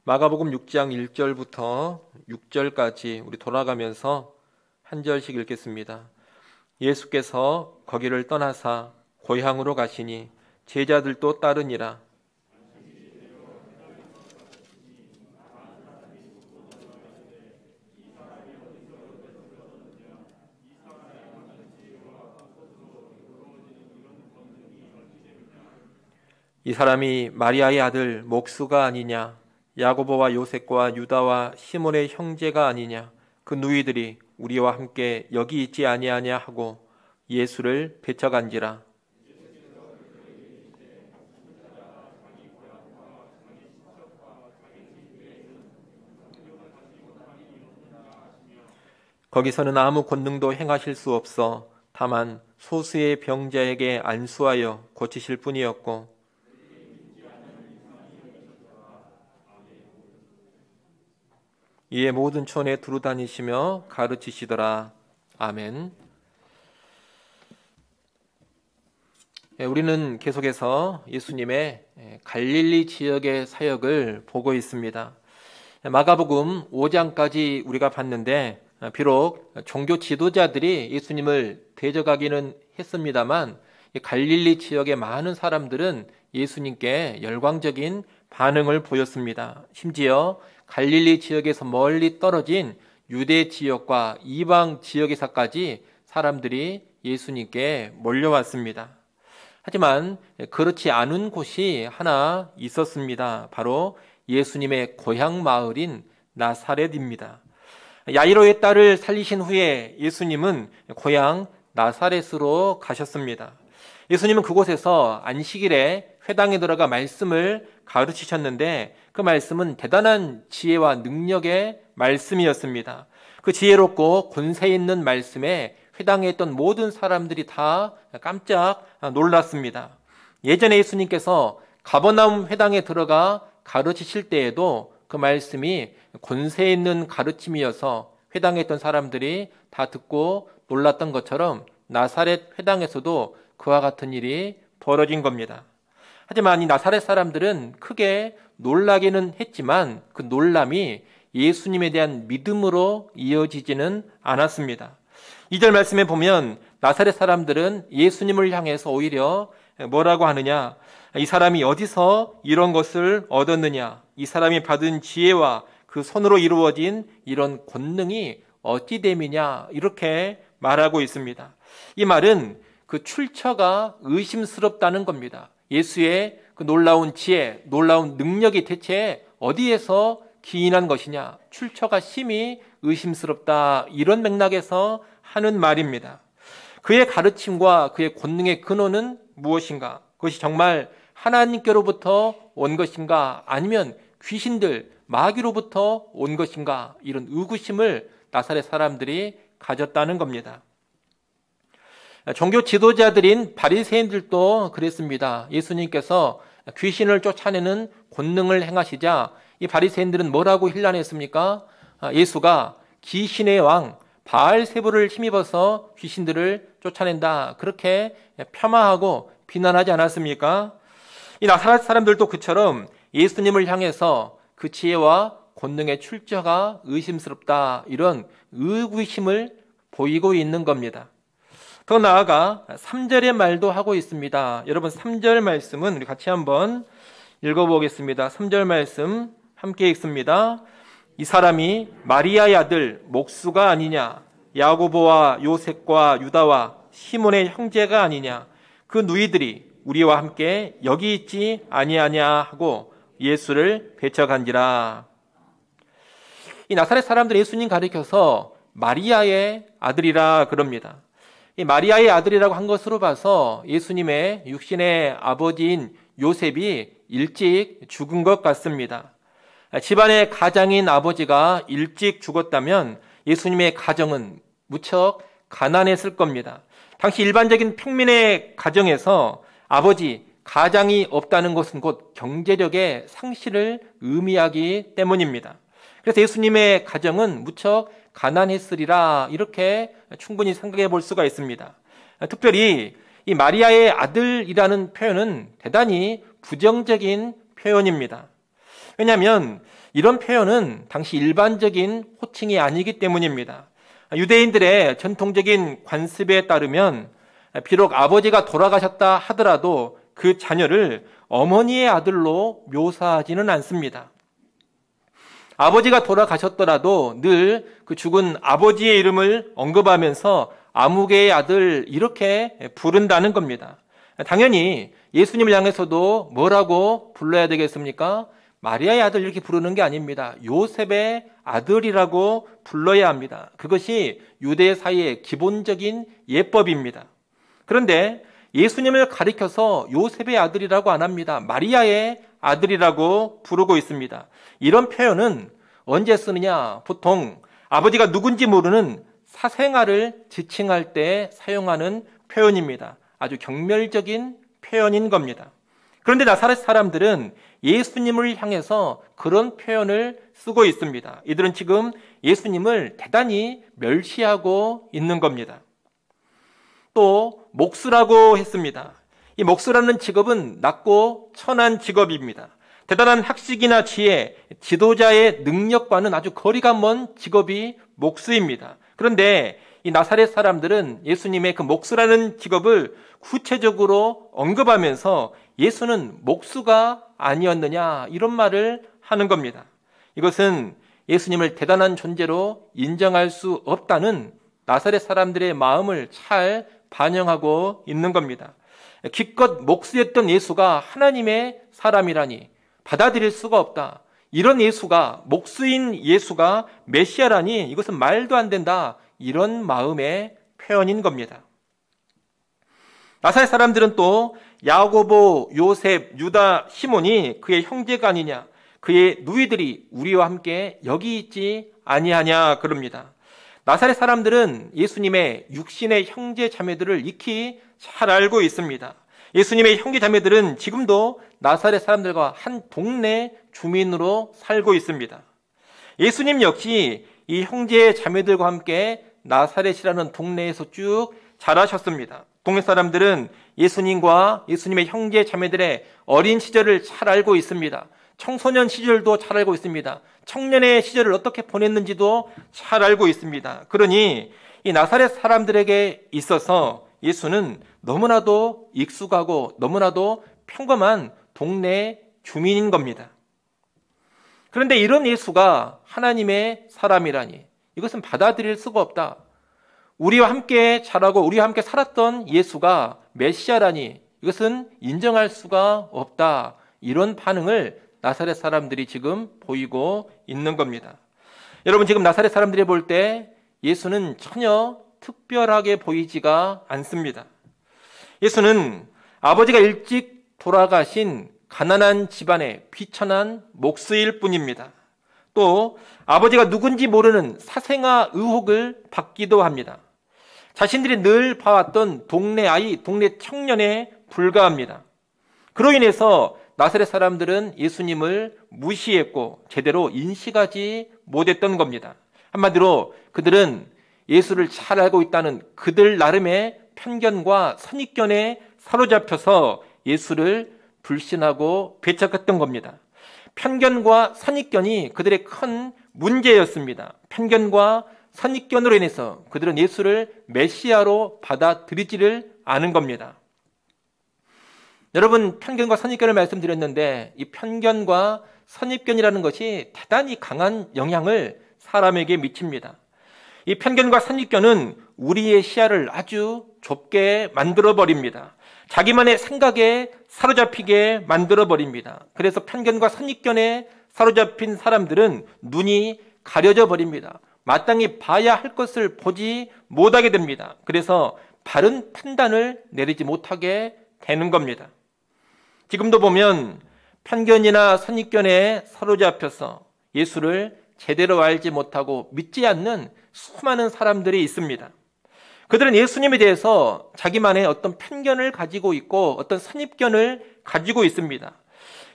마가복음 6장 1절부터 6절까지 우리 돌아가면서 한 절씩 읽겠습니다. 예수께서 거기를 떠나사 고향으로 가시니 제자들도 따르니라. 이 사람이 마리아의 아들 목수가 아니냐? 야고보와 요셉과 유다와 시몬의 형제가 아니냐? 그 누이들이 우리와 함께 여기 있지 아니하냐 하고 예수를 배척한지라. 거기서는 아무 권능도 행하실 수 없어 다만 소수의 병자에게 안수하여 고치실 뿐이었고, 이에 모든 촌에 두루 다니시며 가르치시더라. 아멘. 우리는 계속해서 예수님의 갈릴리 지역의 사역을 보고 있습니다. 마가복음 5장까지 우리가 봤는데 비록 종교 지도자들이 예수님을 대적하기는 했습니다만 갈릴리 지역의 많은 사람들은 예수님께 열광적인 반응을 보였습니다. 심지어 갈릴리 지역에서 멀리 떨어진 유대 지역과 이방 지역에서까지 사람들이 예수님께 몰려왔습니다. 하지만 그렇지 않은 곳이 하나 있었습니다. 바로 예수님의 고향 마을인 나사렛입니다. 야이로의 딸을 살리신 후에 예수님은 고향 나사렛으로 가셨습니다. 예수님은 그곳에서 안식일에 회당에 들어가 말씀을 가르치셨는데 그 말씀은 대단한 지혜와 능력의 말씀이었습니다. 그 지혜롭고 권세 있는 말씀에 회당에 있던 모든 사람들이 다 깜짝 놀랐습니다. 예전에 예수님께서 가버나움 회당에 들어가 가르치실 때에도 그 말씀이 권세 있는 가르침이어서 회당에 있던 사람들이 다 듣고 놀랐던 것처럼 나사렛 회당에서도 그와 같은 일이 벌어진 겁니다. 하지만 이 나사렛 사람들은 크게 놀라기는 했지만 그 놀람이 예수님에 대한 믿음으로 이어지지는 않았습니다. 2절 말씀에 보면 나사렛 사람들은 예수님을 향해서 오히려 뭐라고 하느냐? 이 사람이 어디서 이런 것을 얻었느냐? 이 사람이 받은 지혜와 그 손으로 이루어진 이런 권능이 어찌 됨이냐? 이렇게 말하고 있습니다. 이 말은 그 출처가 의심스럽다는 겁니다. 예수의 그 놀라운 지혜, 놀라운 능력이 대체 어디에서 기인한 것이냐? 출처가 심히 의심스럽다. 이런 맥락에서 하는 말입니다. 그의 가르침과 그의 권능의 근원은 무엇인가? 그것이 정말 하나님께로부터 온 것인가? 아니면 귀신들, 마귀로부터 온 것인가? 이런 의구심을 나사렛 사람들이 가졌다는 겁니다. 종교 지도자들인 바리새인들도 그랬습니다. 예수님께서 귀신을 쫓아내는 권능을 행하시자 이 바리새인들은 뭐라고 힐난했습니까? 예수가 귀신의 왕 바알세불을 힘입어서 귀신들을 쫓아낸다. 그렇게 폄하하고 비난하지 않았습니까? 이 나사렛 사람들도 그처럼 예수님을 향해서 그 지혜와 권능의 출처가 의심스럽다. 이런 의구심을 보이고 있는 겁니다. 더 나아가 3절의 말도 하고 있습니다. 여러분 3절 말씀은 우리 같이 한번 읽어보겠습니다. 3절 말씀 함께 읽습니다. 이 사람이 마리아의 아들 목수가 아니냐? 야고보와 요셉과 유다와 시몬의 형제가 아니냐? 그 누이들이 우리와 함께 여기 있지 아니하냐 하고 예수를 배척한지라. 이 나사렛 사람들이 예수님 가리켜서 마리아의 아들이라 그럽니다. 이 마리아의 아들이라고 한 것으로 봐서 예수님의 육신의 아버지인 요셉이 일찍 죽은 것 같습니다. 집안의 가장인 아버지가 일찍 죽었다면 예수님의 가정은 무척 가난했을 겁니다. 당시 일반적인 평민의 가정에서 아버지, 가장이 없다는 것은 곧 경제력의 상실을 의미하기 때문입니다. 그래서 예수님의 가정은 무척 가난했으리라 이렇게 충분히 생각해 볼 수가 있습니다. 특별히 이 마리아의 아들이라는 표현은 대단히 부정적인 표현입니다. 왜냐하면 이런 표현은 당시 일반적인 호칭이 아니기 때문입니다. 유대인들의 전통적인 관습에 따르면 비록 아버지가 돌아가셨다 하더라도 그 자녀를 어머니의 아들로 묘사하지는 않습니다. 아버지가 돌아가셨더라도 늘 그 죽은 아버지의 이름을 언급하면서 아무개의 아들 이렇게 부른다는 겁니다. 당연히 예수님을 향해서도 뭐라고 불러야 되겠습니까? 마리아의 아들 이렇게 부르는 게 아닙니다. 요셉의 아들이라고 불러야 합니다. 그것이 유대 사이의 기본적인 예법입니다. 그런데 예수님을 가리켜서 요셉의 아들이라고 안 합니다. 마리아의 아들이라고 부르고 있습니다. 이런 표현은 언제 쓰느냐? 보통 아버지가 누군지 모르는 사생아를 지칭할 때 사용하는 표현입니다. 아주 경멸적인 표현인 겁니다. 그런데 나사렛 사람들은 예수님을 향해서 그런 표현을 쓰고 있습니다. 이들은 지금 예수님을 대단히 멸시하고 있는 겁니다. 또 목수라고 했습니다. 이 목수라는 직업은 낮고 천한 직업입니다. 대단한 학식이나 지혜, 지도자의 능력과는 아주 거리가 먼 직업이 목수입니다. 그런데 이 나사렛 사람들은 예수님의 그 목수라는 직업을 구체적으로 언급하면서 예수는 목수가 아니었느냐 이런 말을 하는 겁니다. 이것은 예수님을 대단한 존재로 인정할 수 없다는 나사렛 사람들의 마음을 잘 반영하고 있는 겁니다. 기껏 목수였던 예수가 하나님의 사람이라니 받아들일 수가 없다. 이런 예수가, 목수인 예수가 메시아라니 이것은 말도 안 된다. 이런 마음의 표현인 겁니다. 나사렛 사람들은 또 야고보, 요셉, 유다, 시몬이 그의 형제가 아니냐, 그의 누이들이 우리와 함께 여기 있지 아니하냐 그럽니다. 나사렛 사람들은 예수님의 육신의 형제 자매들을 익히 잘 알고 있습니다. 예수님의 형제 자매들은 지금도 나사렛 사람들과 한 동네 주민으로 살고 있습니다. 예수님 역시 이 형제 자매들과 함께 나사렛이라는 동네에서 쭉 자라셨습니다. 동네 사람들은 예수님과 예수님의 형제 자매들의 어린 시절을 잘 알고 있습니다. 청소년 시절도 잘 알고 있습니다. 청년의 시절을 어떻게 보냈는지도 잘 알고 있습니다. 그러니 이 나사렛 사람들에게 있어서 예수는 너무나도 익숙하고 너무나도 평범한 동네 주민인 겁니다. 그런데 이런 예수가 하나님의 사람이라니 이것은 받아들일 수가 없다. 우리와 함께 자라고 우리와 함께 살았던 예수가 메시아라니 이것은 인정할 수가 없다. 이런 반응을 나사렛 사람들이 지금 보이고 있는 겁니다. 여러분 지금 나사렛 사람들이 볼 때 예수는 전혀 특별하게 보이지가 않습니다. 예수는 아버지가 일찍 돌아가신 가난한 집안의 비천한 목수일 뿐입니다. 또 아버지가 누군지 모르는 사생아 의혹을 받기도 합니다. 자신들이 늘 봐왔던 동네 아이, 동네 청년에 불과합니다. 그로 인해서 나사렛 사람들은 예수님을 무시했고 제대로 인식하지 못했던 겁니다. 한마디로 그들은 예수를 잘 알고 있다는 그들 나름의 편견과 선입견에 사로잡혀서 예수를 불신하고 배척했던 겁니다. 편견과 선입견이 그들의 큰 문제였습니다. 편견과 선입견으로 인해서 그들은 예수를 메시아로 받아들이지를 않은 겁니다. 여러분 편견과 선입견을 말씀드렸는데 이 편견과 선입견이라는 것이 대단히 강한 영향을 사람에게 미칩니다. 이 편견과 선입견은 우리의 시야를 아주 좁게 만들어버립니다. 자기만의 생각에 사로잡히게 만들어버립니다. 그래서 편견과 선입견에 사로잡힌 사람들은 눈이 가려져 버립니다. 마땅히 봐야 할 것을 보지 못하게 됩니다. 그래서 바른 판단을 내리지 못하게 되는 겁니다. 지금도 보면 편견이나 선입견에 사로잡혀서 예수를 제대로 알지 못하고 믿지 않는 수많은 사람들이 있습니다. 그들은 예수님에 대해서 자기만의 어떤 편견을 가지고 있고 어떤 선입견을 가지고 있습니다.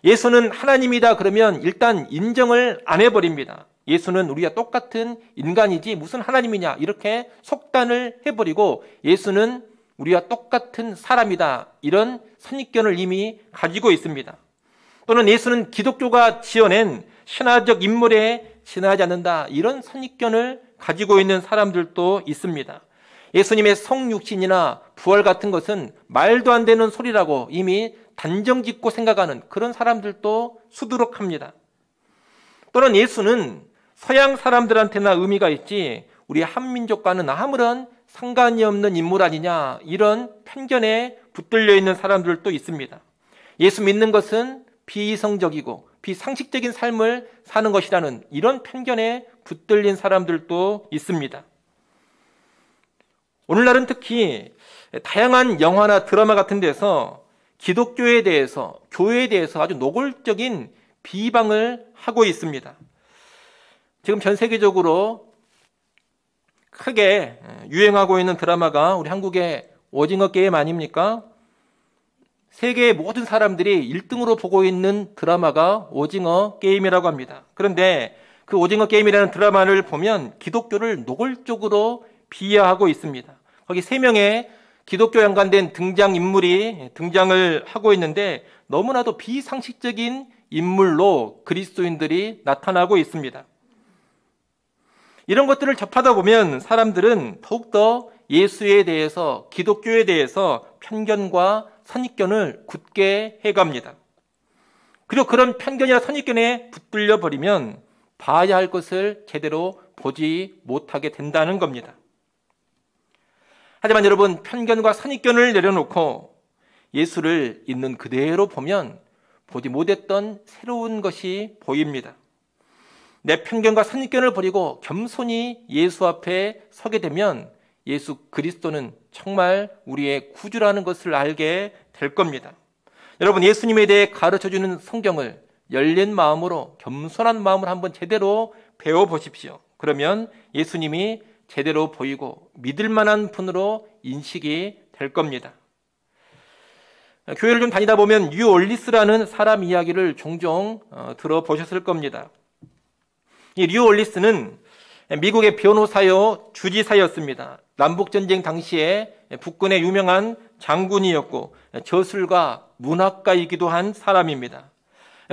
예수는 하나님이다 그러면 일단 인정을 안 해버립니다. 예수는 우리와 똑같은 인간이지 무슨 하나님이냐 이렇게 속단을 해버리고 예수는 우리와 똑같은 사람이다 이런 선입견을 이미 가지고 있습니다. 또는 예수는 기독교가 지어낸 신화적 인물에 지나지 않는다, 이런 선입견을 가지고 있는 사람들도 있습니다. 예수님의 성육신이나 부활 같은 것은 말도 안 되는 소리라고 이미 단정짓고 생각하는 그런 사람들도 수두룩합니다. 또는 예수는 서양 사람들한테나 의미가 있지 우리 한민족과는 아무런 상관이 없는 인물 아니냐, 이런 편견에 붙들려 있는 사람들도 있습니다. 예수 믿는 것은 비이성적이고 비상식적인 삶을 사는 것이라는 이런 편견에 붙들린 사람들도 있습니다. 오늘날은 특히 다양한 영화나 드라마 같은 데서 기독교에 대해서, 교회에 대해서 아주 노골적인 비방을 하고 있습니다. 지금 전 세계적으로 크게 유행하고 있는 드라마가 우리 한국의 오징어 게임 아닙니까? 세계의 모든 사람들이 1등으로 보고 있는 드라마가 오징어 게임이라고 합니다. 그런데 그 오징어 게임이라는 드라마를 보면 기독교를 노골적으로 비하하고 있습니다. 거기 3명의 기독교 연관된 등장인물이 등장을 하고 있는데 너무나도 비상식적인 인물로 그리스도인들이 나타나고 있습니다. 이런 것들을 접하다 보면 사람들은 더욱더 예수에 대해서, 기독교에 대해서 편견과 선입견을 굳게 해갑니다. 그리고 그런 편견이나 선입견에 붙들려 버리면 봐야 할 것을 제대로 보지 못하게 된다는 겁니다. 하지만 여러분, 편견과 선입견을 내려놓고 예수를 있는 그대로 보면 보지 못했던 새로운 것이 보입니다. 내 편견과 선입견을 버리고 겸손히 예수 앞에 서게 되면 예수 그리스도는 정말 우리의 구주라는 것을 알게 될 겁니다. 여러분, 예수님에 대해 가르쳐주는 성경을 열린 마음으로, 겸손한 마음으로 한번 제대로 배워보십시오. 그러면 예수님이 제대로 보이고 믿을 만한 분으로 인식이 될 겁니다. 교회를 좀 다니다 보면 뉴올리스라는 사람 이야기를 종종 들어보셨을 겁니다. 이 뉴올리스는 미국의 변호사요 주지사였습니다. 남북전쟁 당시에 북군의 유명한 장군이었고 저술가, 문학가이기도 한 사람입니다.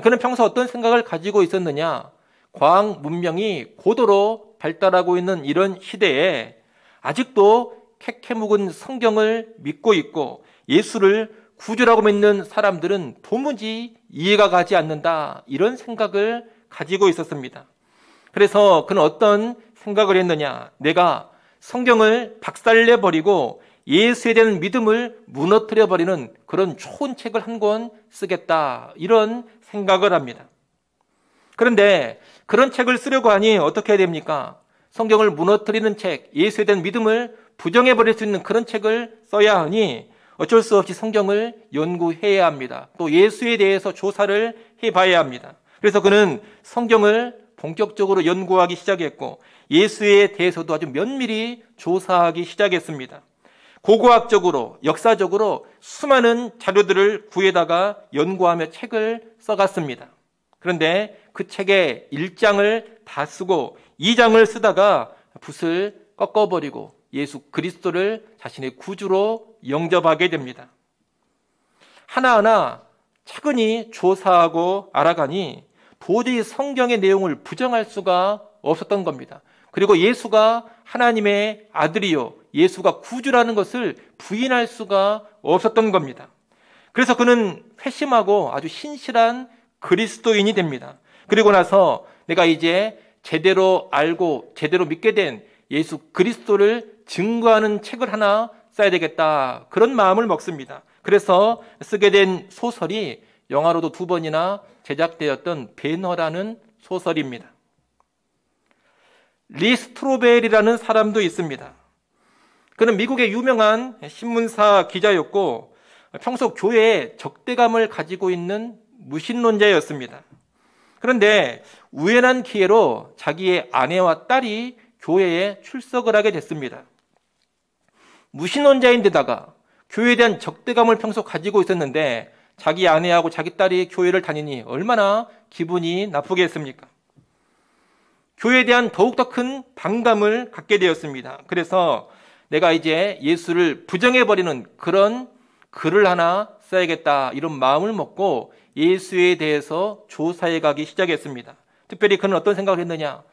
그는 평소 어떤 생각을 가지고 있었느냐? 과학 문명이 고도로 발달하고 있는 이런 시대에 아직도 캐캐묵은 성경을 믿고 있고 예수를 구주라고 믿는 사람들은 도무지 이해가 가지 않는다, 이런 생각을 가지고 있었습니다. 그래서 그는 어떤 생각을 했느냐? 내가 성경을 박살내버리고 예수에 대한 믿음을 무너뜨려버리는 그런 좋은 책을 한 권 쓰겠다, 이런 생각을 합니다. 그런데 그런 책을 쓰려고 하니 어떻게 해야 됩니까? 성경을 무너뜨리는 책, 예수에 대한 믿음을 부정해버릴 수 있는 그런 책을 써야 하니 어쩔 수 없이 성경을 연구해야 합니다. 또 예수에 대해서 조사를 해봐야 합니다. 그래서 그는 성경을 본격적으로 연구하기 시작했고 예수에 대해서도 아주 면밀히 조사하기 시작했습니다. 고고학적으로, 역사적으로 수많은 자료들을 구해다가 연구하며 책을 써갔습니다. 그런데 그 책의 1장을 다 쓰고 2장을 쓰다가 붓을 꺾어버리고 예수 그리스도를 자신의 구주로 영접하게 됩니다. 하나하나 차근히 조사하고 알아가니 도저히 성경의 내용을 부정할 수가 없었던 겁니다. 그리고 예수가 하나님의 아들이요, 예수가 구주라는 것을 부인할 수가 없었던 겁니다. 그래서 그는 회심하고 아주 신실한 그리스도인이 됩니다. 그리고 나서 내가 이제 제대로 알고 제대로 믿게 된 예수 그리스도를 증거하는 책을 하나 써야 되겠다, 그런 마음을 먹습니다. 그래서 쓰게 된 소설이 영화로도 2번이나 제작되었던 배너라는 소설입니다. 리 스트로벨이라는 사람도 있습니다. 그는 미국의 유명한 신문사 기자였고 평소 교회에 적대감을 가지고 있는 무신론자였습니다. 그런데 우연한 기회로 자기의 아내와 딸이 교회에 출석을 하게 됐습니다. 무신론자인데다가 교회에 대한 적대감을 평소 가지고 있었는데 자기 아내하고 자기 딸이 교회를 다니니 얼마나 기분이 나쁘겠습니까? 교회에 대한 더욱더 큰 반감을 갖게 되었습니다. 그래서 내가 이제 예수를 부정해버리는 그런 글을 하나 써야겠다, 이런 마음을 먹고 예수에 대해서 조사해 가기 시작했습니다. 특별히 그는 어떤 생각을 했느냐?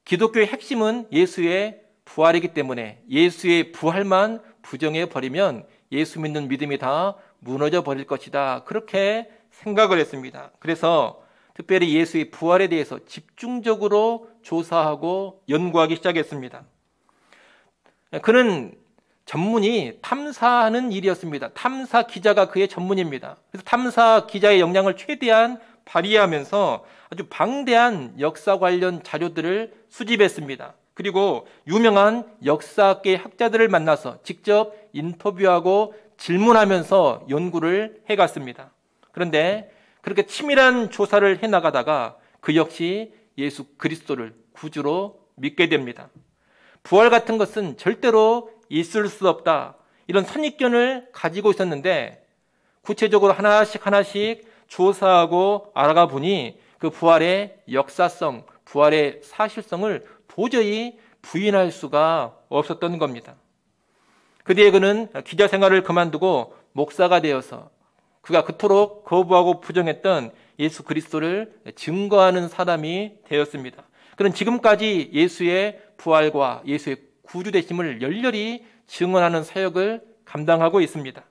기독교의 핵심은 예수의 부활이기 때문에 예수의 부활만 부정해 버리면 예수 믿는 믿음이 다 무너져 버릴 것이다. 그렇게 생각을 했습니다. 그래서 특별히 예수의 부활에 대해서 집중적으로 조사하고 연구하기 시작했습니다. 그는 전문이 탐사하는 일이었습니다. 탐사 기자가 그의 전문입니다. 그래서 탐사 기자의 역량을 최대한 발휘하면서 아주 방대한 역사 관련 자료들을 수집했습니다. 그리고 유명한 역사학계 학자들을 만나서 직접 인터뷰하고 질문하면서 연구를 해갔습니다. 그런데 그렇게 치밀한 조사를 해나가다가 그 역시 예수 그리스도를 구주로 믿게 됩니다. 부활 같은 것은 절대로 있을 수 없다. 이런 선입견을 가지고 있었는데 구체적으로 하나씩 조사하고 알아가 보니 그 부활의 역사성, 부활의 사실성을 도저히 부인할 수가 없었던 겁니다. 그 뒤에 그는 기자 생활을 그만두고 목사가 되어서 그가 그토록 거부하고 부정했던 예수 그리스도를 증거하는 사람이 되었습니다. 그는 지금까지 예수의 부활과 예수의 구주 되심을 열렬히 증언하는 사역을 감당하고 있습니다.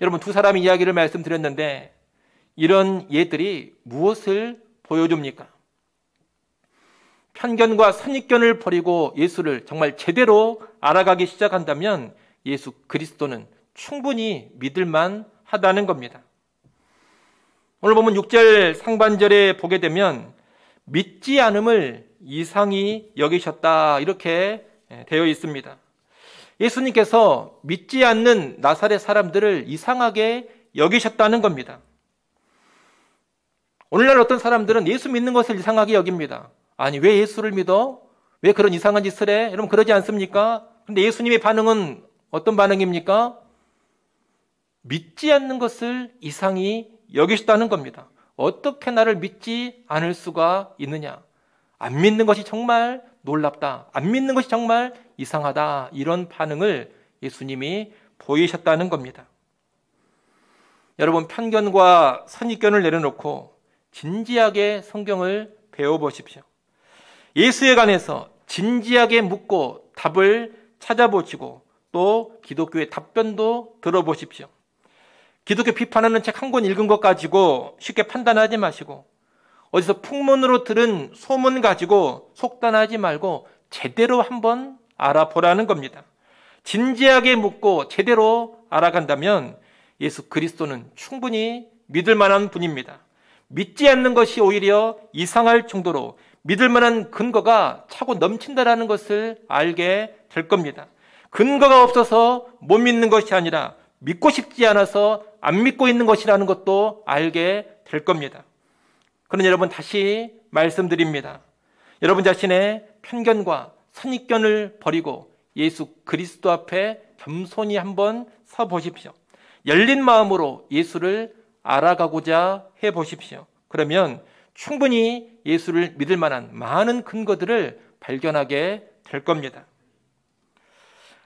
여러분, 두 사람의 이야기를 말씀드렸는데 이런 예들이 무엇을 보여줍니까? 편견과 선입견을 버리고 예수를 정말 제대로 알아가기 시작한다면 예수 그리스도는 충분히 믿을만 하다는 겁니다. 오늘 보면 6절 상반절에 보게 되면 믿지 않음을 이상히 여기셨다 이렇게 되어 있습니다. 예수님께서 믿지 않는 나사렛 사람들을 이상하게 여기셨다는 겁니다. 오늘날 어떤 사람들은 예수 믿는 것을 이상하게 여깁니다. 아니, 왜 예수를 믿어? 왜 그런 이상한 짓을 해? 여러분, 그러지 않습니까? 그런데 예수님의 반응은 어떤 반응입니까? 믿지 않는 것을 이상히 여기셨다는 겁니다. 어떻게 나를 믿지 않을 수가 있느냐? 안 믿는 것이 정말 놀랍다. 안 믿는 것이 정말 이상하다. 이런 반응을 예수님이 보이셨다는 겁니다. 여러분, 편견과 선입견을 내려놓고 진지하게 성경을 배워보십시오. 예수에 관해서 진지하게 묻고 답을 찾아보시고 또 기독교의 답변도 들어보십시오. 기독교 비판하는 책 한 권 읽은 것 가지고 쉽게 판단하지 마시고 어디서 풍문으로 들은 소문 가지고 속단하지 말고 제대로 한번 알아보라는 겁니다. 진지하게 묻고 제대로 알아간다면 예수 그리스도는 충분히 믿을 만한 분입니다. 믿지 않는 것이 오히려 이상할 정도로 믿을 만한 근거가 차고 넘친다라는 것을 알게 될 겁니다. 근거가 없어서 못 믿는 것이 아니라 믿고 싶지 않아서 안 믿고 있는 것이라는 것도 알게 될 겁니다. 그러나 여러분, 다시 말씀드립니다. 여러분 자신의 편견과 선입견을 버리고 예수 그리스도 앞에 겸손히 한번 서 보십시오. 열린 마음으로 예수를 알아가고자 해 보십시오. 그러면 충분히 예수를 믿을 만한 많은 근거들을 발견하게 될 겁니다.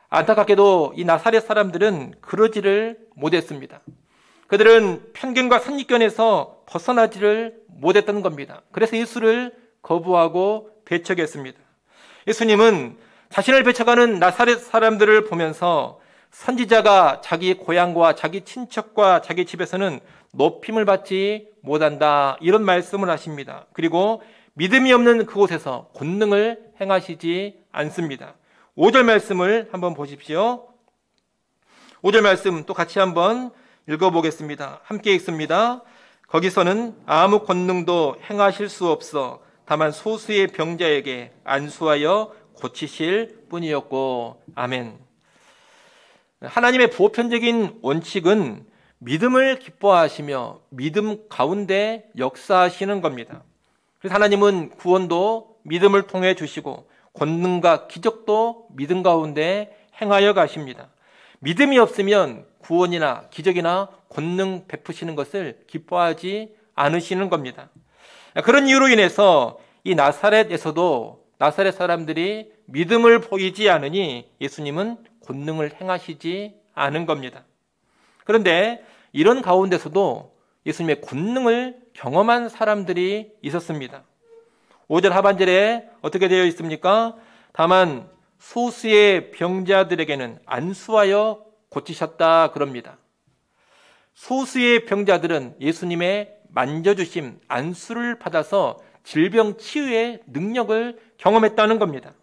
안타깝게도 이 나사렛 사람들은 그러지를 못했습니다. 그들은 편견과 선입견에서 벗어나지를 못했던 겁니다. 그래서 예수를 거부하고 배척했습니다. 예수님은 자신을 배척하는 나사렛 사람들을 보면서 선지자가 자기 고향과 자기 친척과 자기 집에서는 높임을 받지 못한다, 이런 말씀을 하십니다. 그리고 믿음이 없는 그곳에서 권능을 행하시지 않습니다. 5절 말씀을 한번 보십시오. 5절 말씀 또 같이 한번 읽어보겠습니다. 함께 읽습니다. 거기서는 아무 권능도 행하실 수 없어 다만 소수의 병자에게 안수하여 고치실 뿐이었고. 아멘. 하나님의 보편적인 원칙은 믿음을 기뻐하시며 믿음 가운데 역사하시는 겁니다. 그래서 하나님은 구원도 믿음을 통해 주시고 권능과 기적도 믿음 가운데 행하여 가십니다. 믿음이 없으면 구원이나 기적이나 권능 베푸시는 것을 기뻐하지 않으시는 겁니다. 그런 이유로 인해서 이 나사렛에서도 나사렛 사람들이 믿음을 보이지 않으니 예수님은 권능을 행하시지 않은 겁니다. 그런데 이런 가운데서도 예수님의 권능을 경험한 사람들이 있었습니다. 5절 하반절에 어떻게 되어 있습니까? 다만 소수의 병자들에게는 안수하여 고치셨다 그럽니다. 소수의 병자들은 예수님의 만져주심, 안수를 받아서 질병 치유의 능력을 경험했다는 겁니다.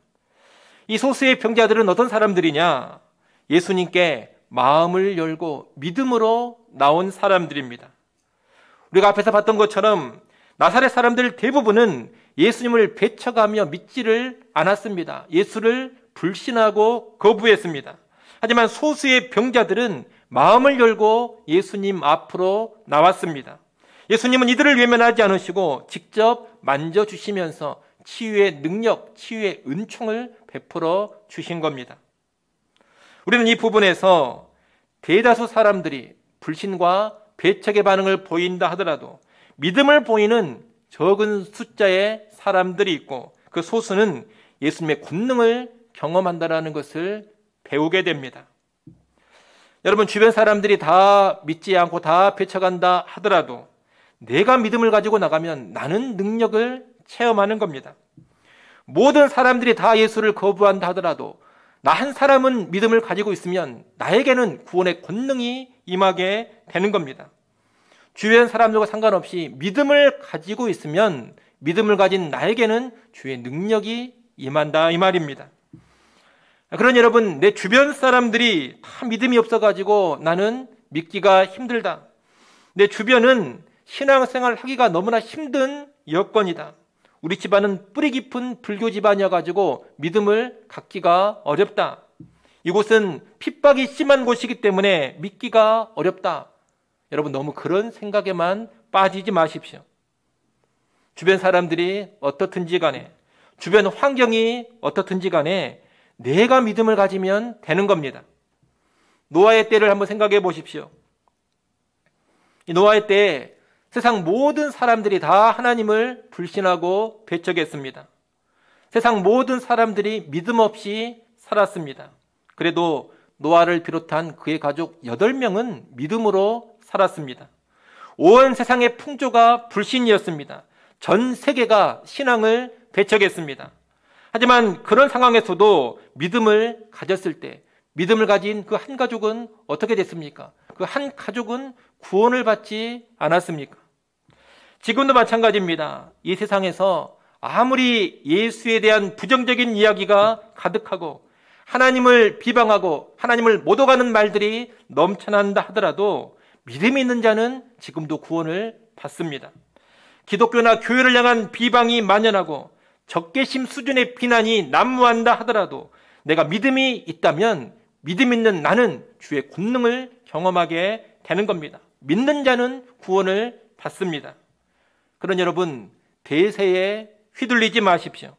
이 소수의 병자들은 어떤 사람들이냐? 예수님께 마음을 열고 믿음으로 나온 사람들입니다. 우리가 앞에서 봤던 것처럼 나사렛 사람들 대부분은 예수님을 배척하며 믿지를 않았습니다. 예수를 불신하고 거부했습니다. 하지만 소수의 병자들은 마음을 열고 예수님 앞으로 나왔습니다. 예수님은 이들을 외면하지 않으시고 직접 만져주시면서 치유의 능력, 치유의 은총을 베풀어 주신 겁니다. 우리는 이 부분에서 대다수 사람들이 불신과 배척의 반응을 보인다 하더라도 믿음을 보이는 적은 숫자의 사람들이 있고 그 소수는 예수님의 권능을 경험한다는 것을 배우게 됩니다. 여러분, 주변 사람들이 다 믿지 않고 다 배척한다 하더라도 내가 믿음을 가지고 나가면 나는 능력을 체험하는 겁니다. 모든 사람들이 다 예수를 거부한다 하더라도 나 한 사람은 믿음을 가지고 있으면 나에게는 구원의 권능이 임하게 되는 겁니다. 주변 사람들과 상관없이 믿음을 가지고 있으면 믿음을 가진 나에게는 주의 능력이 임한다 이 말입니다. 그러니 여러분, 내 주변 사람들이 다 믿음이 없어가지고 나는 믿기가 힘들다. 내 주변은 신앙생활 하기가 너무나 힘든 여건이다. 우리 집안은 뿌리 깊은 불교 집안이어가지고 믿음을 갖기가 어렵다. 이곳은 핍박이 심한 곳이기 때문에 믿기가 어렵다. 여러분, 너무 그런 생각에만 빠지지 마십시오. 주변 사람들이 어떻든지 간에, 주변 환경이 어떻든지 간에 내가 믿음을 가지면 되는 겁니다. 노아의 때를 한번 생각해 보십시오. 이 노아의 때에 세상 모든 사람들이 다 하나님을 불신하고 배척했습니다. 세상 모든 사람들이 믿음 없이 살았습니다. 그래도 노아를 비롯한 그의 가족 8명은 믿음으로 살았습니다. 온 세상의 풍조가 불신이었습니다. 전 세계가 신앙을 배척했습니다. 하지만 그런 상황에서도 믿음을 가졌을 때 믿음을 가진 그 한 가족은 어떻게 됐습니까? 그 한 가족은 구원을 받지 않았습니까? 지금도 마찬가지입니다. 이 세상에서 아무리 예수에 대한 부정적인 이야기가 가득하고 하나님을 비방하고 하나님을 모독하는 말들이 넘쳐난다 하더라도 믿음이 있는 자는 지금도 구원을 받습니다. 기독교나 교회를 향한 비방이 만연하고 적개심 수준의 비난이 난무한다 하더라도 내가 믿음이 있다면 믿음 있는 나는 주의 권능을 경험하게 되는 겁니다. 믿는 자는 구원을 받습니다. 그러니 여러분, 대세에 휘둘리지 마십시오.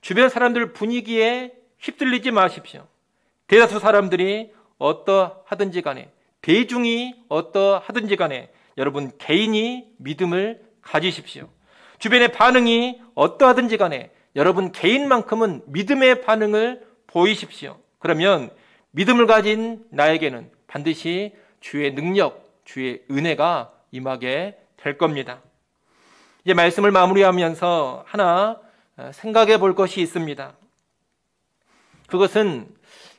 주변 사람들 분위기에 휩쓸리지 마십시오. 대다수 사람들이 어떠하든지 간에, 대중이 어떠하든지 간에 여러분 개인이 믿음을 가지십시오. 주변의 반응이 어떠하든지 간에 여러분 개인만큼은 믿음의 반응을 보이십시오. 그러면 믿음을 가진 나에게는 반드시 주의 능력, 주의 은혜가 임하게 될 겁니다. 이제 말씀을 마무리하면서 하나 생각해 볼 것이 있습니다. 그것은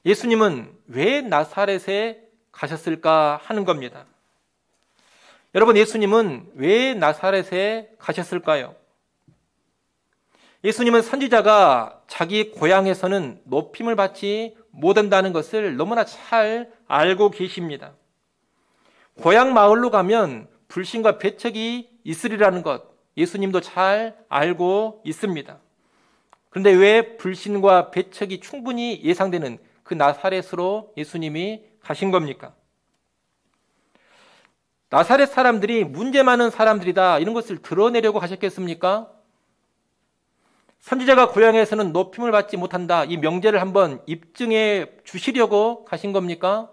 예수님은 왜 나사렛에 가셨을까 하는 겁니다. 여러분, 예수님은 왜 나사렛에 가셨을까요? 예수님은 선지자가 자기 고향에서는 높임을 받지 못한다는 것을 너무나 잘 알고 계십니다. 고향 마을로 가면 불신과 배척이 있으리라는 것, 예수님도 잘 알고 있습니다. 그런데 왜 불신과 배척이 충분히 예상되는 그 나사렛으로 예수님이 가신 겁니까? 나사렛 사람들이 문제 많은 사람들이다 이런 것을 드러내려고 가셨겠습니까? 선지자가 고향에서는 높임을 받지 못한다 이 명제를 한번 입증해 주시려고 가신 겁니까?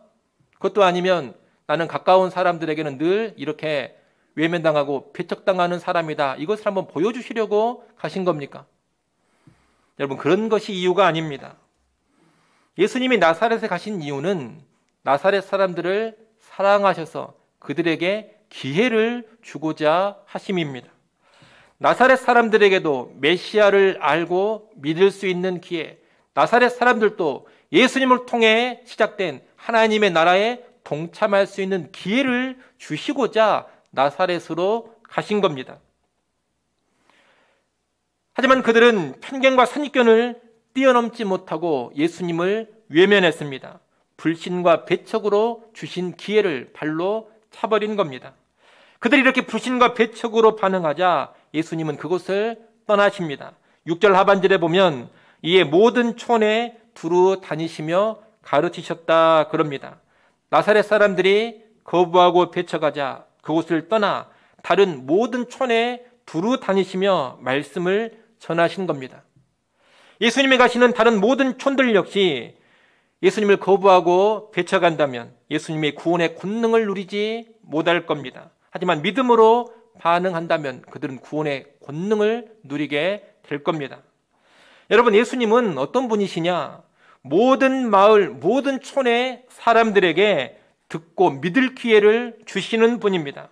그것도 아니면 나는 가까운 사람들에게는 늘 이렇게 외면당하고 배척당하는 사람이다 이것을 한번 보여주시려고 가신 겁니까? 여러분, 그런 것이 이유가 아닙니다. 예수님이 나사렛에 가신 이유는 나사렛 사람들을 사랑하셔서 그들에게 기회를 주고자 하심입니다. 나사렛 사람들에게도 메시아를 알고 믿을 수 있는 기회, 나사렛 사람들도 예수님을 통해 시작된 하나님의 나라에 동참할 수 있는 기회를 주시고자 나사렛으로 가신 겁니다. 하지만 그들은 편견과 선입견을 뛰어넘지 못하고 예수님을 외면했습니다. 불신과 배척으로 주신 기회를 발로 차버린 겁니다. 그들이 이렇게 불신과 배척으로 반응하자 예수님은 그곳을 떠나십니다. 6절 하반절에 보면 이에 모든 촌에 두루 다니시며 가르치셨다 그럽니다. 나사렛 사람들이 거부하고 배척하자 그곳을 떠나 다른 모든 촌에 두루 다니시며 말씀을 전하신 겁니다. 예수님이 가시는 다른 모든 촌들 역시 예수님을 거부하고 배척한다면 예수님의 구원의 권능을 누리지 못할 겁니다. 하지만 믿음으로 반응한다면 그들은 구원의 권능을 누리게 될 겁니다. 여러분, 예수님은 어떤 분이시냐? 모든 마을, 모든 촌의 사람들에게 듣고 믿을 기회를 주시는 분입니다.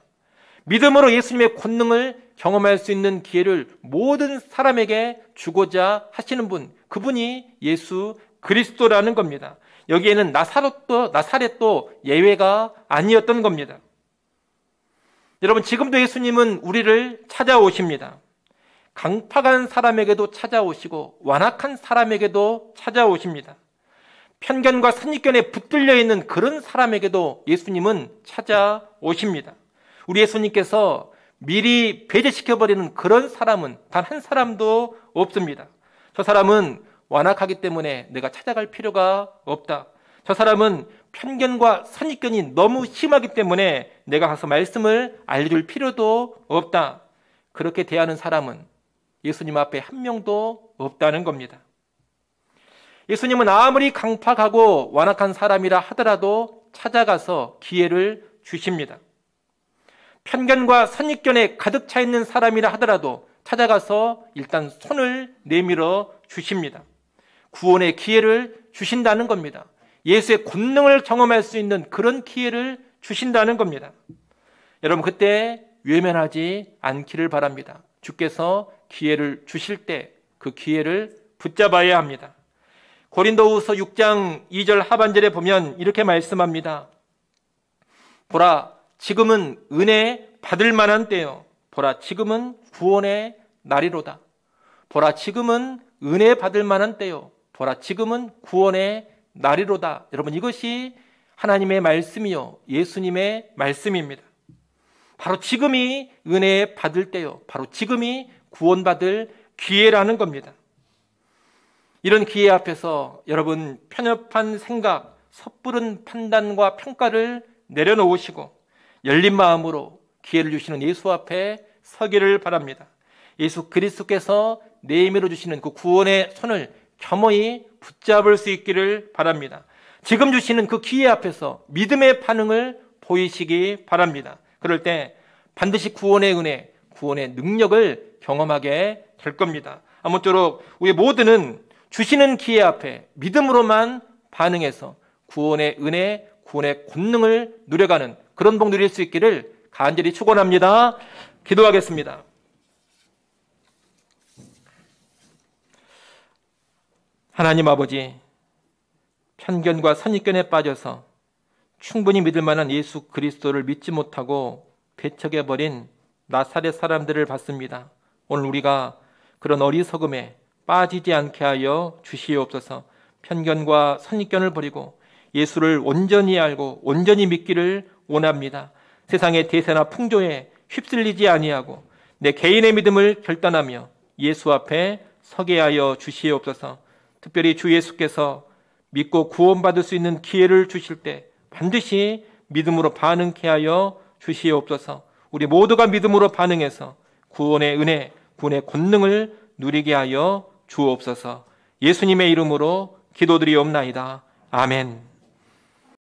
믿음으로 예수님의 권능을 경험할 수 있는 기회를 모든 사람에게 주고자 하시는 분, 그분이 예수 그리스도라는 겁니다. 여기에는 나사렛도 예외가 아니었던 겁니다. 여러분, 지금도 예수님은 우리를 찾아오십니다. 강팍한 사람에게도 찾아오시고 완악한 사람에게도 찾아오십니다. 편견과 선입견에 붙들려 있는 그런 사람에게도 예수님은 찾아오십니다. 우리 예수님께서 미리 배제시켜버리는 그런 사람은 단 한 사람도 없습니다. 저 사람은 완악하기 때문에 내가 찾아갈 필요가 없다. 저 사람은 편견과 선입견이 너무 심하기 때문에 내가 가서 말씀을 알려줄 필요도 없다. 그렇게 대하는 사람은 예수님 앞에 한 명도 없다는 겁니다. 예수님은 아무리 강팍하고 완악한 사람이라 하더라도 찾아가서 기회를 주십니다. 편견과 선입견에 가득 차 있는 사람이라 하더라도 찾아가서 일단 손을 내밀어 주십니다. 구원의 기회를 주신다는 겁니다. 예수의 권능을 경험할 수 있는 그런 기회를 주신다는 겁니다. 여러분, 그때 외면하지 않기를 바랍니다. 주께서 기회를 주실 때 그 기회를 붙잡아야 합니다. 고린도후서 6장 2절 하반절에 보면 이렇게 말씀합니다. 보라, 지금은 은혜 받을 만한 때요. 보라, 지금은 구원의 날이로다. 보라, 지금은 은혜 받을 만한 때요. 보라, 지금은 구원의 날이로다. 여러분, 이것이 하나님의 말씀이요, 예수님의 말씀입니다. 바로 지금이 은혜 받을 때요. 바로 지금이 구원받을 기회라는 겁니다. 이런 기회 앞에서 여러분, 편협한 생각, 섣부른 판단과 평가를 내려놓으시고 열린 마음으로 기회를 주시는 예수 앞에 서기를 바랍니다. 예수 그리스도께서 내밀어 주시는 그 구원의 손을 겸허히 붙잡을 수 있기를 바랍니다. 지금 주시는 그 기회 앞에서 믿음의 반응을 보이시기 바랍니다. 그럴 때 반드시 구원의 은혜, 구원의 능력을 경험하게 될 겁니다. 아무쪼록 우리 모두는 주시는 기회 앞에 믿음으로만 반응해서 구원의 은혜, 구원의 권능을 누려가는 그런 복 누릴 수 있기를 간절히 축원합니다. 기도하겠습니다. 하나님 아버지, 편견과 선입견에 빠져서 충분히 믿을 만한 예수 그리스도를 믿지 못하고 배척해버린 나사렛 사람들을 봤습니다. 오늘 우리가 그런 어리석음에 빠지지 않게 하여 주시옵소서. 편견과 선입견을 버리고 예수를 온전히 알고 온전히 믿기를 원합니다. 세상의 대세나 풍조에 휩쓸리지 아니하고 내 개인의 믿음을 결단하며 예수 앞에 서게 하여 주시옵소서. 특별히 주 예수께서 믿고 구원받을 수 있는 기회를 주실 때 반드시 믿음으로 반응케 하여 주시옵소서. 우리 모두가 믿음으로 반응해서 구원의 은혜, 구원의 권능을 누리게 하여 주옵소서. 예수님의 이름으로 기도드리옵나이다. 아멘.